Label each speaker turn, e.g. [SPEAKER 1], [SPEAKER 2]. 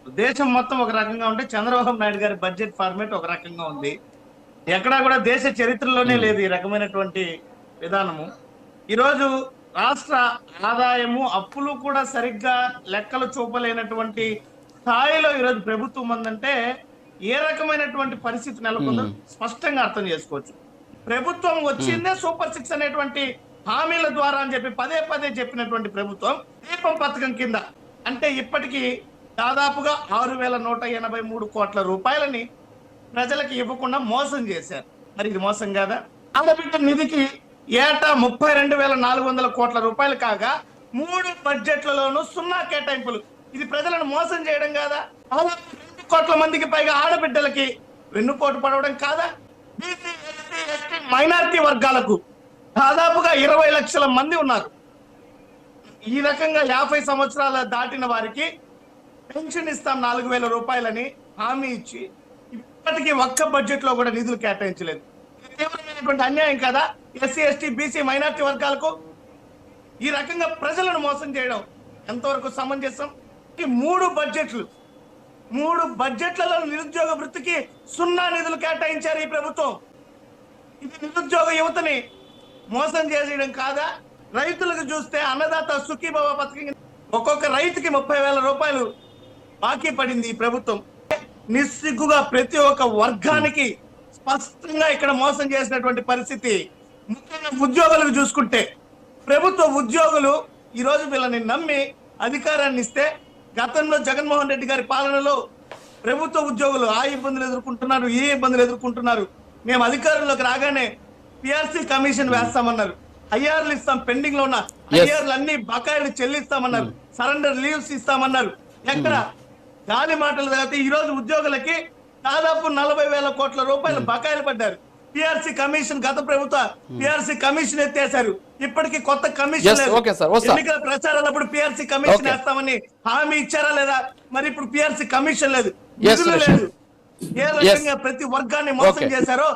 [SPEAKER 1] దేశం మొత్తం ఒక రకంగా ఉంటే చంద్రబాబు నాయుడు గారి బడ్జెట్ ఫార్మేట్ ఒక రకంగా ఉంది. ఎక్కడా కూడా దేశ చరిత్రలోనే
[SPEAKER 2] ఉమ్,
[SPEAKER 1] లేదు ఈ రకమైనటువంటి విధానము. ఈరోజు రాష్ట్ర ఆదాయము అప్పులు కూడా సరిగ్గా లెక్కలు చూపలేనటువంటి స్థాయిలో ఈరోజు ప్రభుత్వం ఉందంటే ఏ రకమైనటువంటి పరిస్థితి నెలకొందో
[SPEAKER 2] ఉమ్,
[SPEAKER 1] స్పష్టంగా అర్థం చేసుకోవచ్చు. ప్రభుత్వం
[SPEAKER 2] ఉమ్,
[SPEAKER 1] వచ్చిందే సూపర్ సిక్స్ అనేటువంటి హామీల ద్వారా అని చెప్పి పదే పదే చెప్పినటువంటి ప్రభుత్వం దీపం పథకం కింద అంటే ఇప్పటికీ దాదాపుగా 6,183 కోట్ల రూపాయలని ప్రజలకు ఇవ్వకుండా మోసం చేశారు. మరి ఇది మోసం కాదా? ఆడబిడ్డ నిధికి ఏటా 32,400 కోట్ల రూపాయలు కాగా 3 బడ్జెట్లలోనూ సున్నా కేటాయింపులు. ఇది ప్రజలను మోసం చేయడం కాదా? 2 కోట్ల మందికి పైగా ఆడబిడ్డలకి వెన్నుపోటు పడవడం కాదా? బీసీ, ఎస్సీ, ఎస్టీ, మైనారిటీ వర్గాలకు దాదాపుగా 20 లక్షల మంది ఉన్నారు. ఈ రకంగా 50 సంవత్సరాల దాటిన వారికి పెన్షన్ ఇస్తాం 4,000 రూపాయలని హామీ ఇచ్చి ఇప్పటికీ ఒక్క బడ్జెట్ లో కూడా నిధులు కేటాయించలేదు. ఇది తీవ్రమైనటువంటి అన్యాయం కదా ఎస్సీ, ఎస్టీ, బీసీ, మైనారిటీ వర్గాలకు. ఈ రకంగా ప్రజలను మోసం చేయడం ఎంతవరకు సమంజసం? ఈ 3 బడ్జెట్లలో నిరుద్యోగ వృత్తికి సున్నా నిధులు కేటాయించారు ఈ ప్రభుత్వం. ఇది నిరుద్యోగ యువతని మోసం చేసేయడం కాదా? రైతులకు చూస్తే అన్నదాత సుఖీభవ పథకం ఒక్కొక్క రైతుకి 30,000 రూపాయలు బాకీ పడింది ఈ ప్రభుత్వం. నిస్సిగ్గుగా ప్రతి ఒక్క వర్గానికి స్పష్టంగా ఇక్కడ మోసం చేసినటువంటి పరిస్థితి. ముఖ్యంగా ఉద్యోగులకు చూసుకుంటే ప్రభుత్వ ఉద్యోగులు ఈ రోజు వీళ్ళని నమ్మి అధికారాన్ని ఇస్తే గతంలో జగన్మోహన్ రెడ్డి గారి పాలనలో ప్రభుత్వ ఉద్యోగులు ఆ ఇబ్బందులు ఎదుర్కొంటున్నారు, ఈ ఇబ్బందులు ఎదుర్కొంటున్నారు. మేము అధికారంలోకి రాగానే పిఆర్సీ కమిషన్ వేస్తామన్నారు, ఐఆర్లు ఇస్తాం, పెండింగ్ లో ఉన్న ఐఆర్లు అన్ని బకాయిలు చెల్లిస్తామన్నారు, సరెండర్ లీవ్స్ ఇస్తామన్నారు. ఎక్కడ గాలి మాటలు తర్వాత ఈ రోజు ఉద్యోగులకి దాదాపు 40,000 కోట్ల రూపాయలు బకాయిలు పడ్డారు. పిఆర్సీ కమిషన్ గత ప్రభుత్వ పిఆర్సీ కమిషన్ ఎత్తేసారు. ఇప్పటికీ కొత్త కమిషన్ లేదు. ఎన్నికల ప్రచారాలప్పుడు పిఆర్సీ కమిషన్ వేస్తామని హామీ ఇచ్చారా లేదా? మరి ఇప్పుడు పిఆర్సీ కమిషన్ లేదు, నిధులు లేదు. ఏ రకంగా ప్రతి వర్గాన్ని మోసం చేశారో